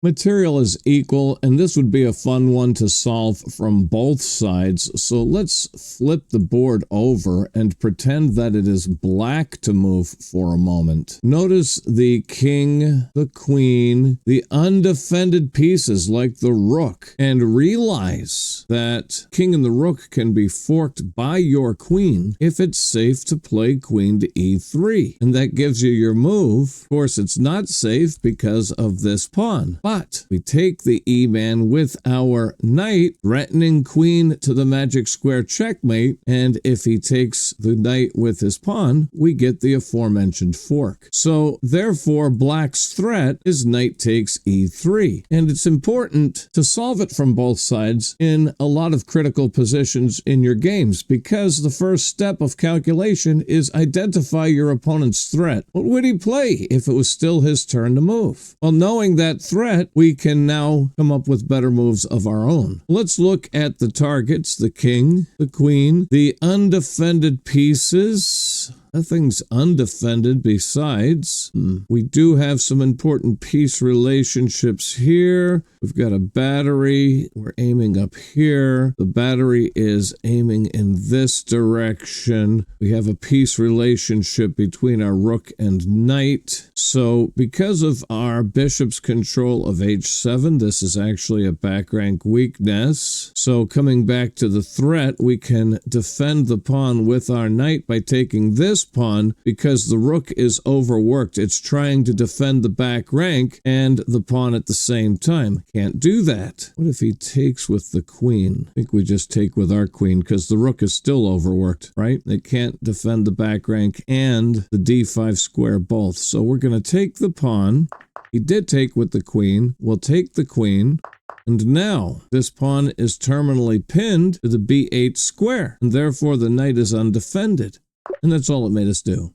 Material is equal, and this would be a fun one to solve from both sides. So let's flip the board over and pretend that it is black to move for a moment. Notice the king, the queen, the undefended pieces like the rook, and realize that king and the rook can be forked by your queen if it's safe to play queen to e3. And that gives you your move. Of course, it's not safe because of this pawn. But we take the e-man with our knight, threatening queen to the magic square checkmate, and if he takes the knight with his pawn, we get the aforementioned fork. So therefore, black's threat is knight takes e3. And it's important to solve it from both sides in a lot of critical positions in your games, because the first step of calculation is identify your opponent's threat. What would he play if it was still his turn to move? Well, knowing that threat, we can now come up with better moves of our own. Let's look at the targets: the king, the queen, the undefended pieces. Nothing's undefended besides. We do have some important piece relationships here. We've got a battery. We're aiming up here. The battery is aiming in this direction. We have a piece relationship between our rook and knight. So because of our bishop's control of h7, this is actually a back rank weakness. So coming back to the threat, we can defend the pawn with our knight by taking this pawn, because the rook is overworked. It's trying to defend the back rank and the pawn at the same time. Can't do that. What if he takes with the queen? I think we just take with our queen because the rook is still overworked, right? It can't defend the back rank and the d5 square both. So we're going to take the pawn. He did take with the queen. We'll take the queen. And now, this pawn is terminally pinned to the b8 square, and therefore the knight is undefended. And that's all it made us do.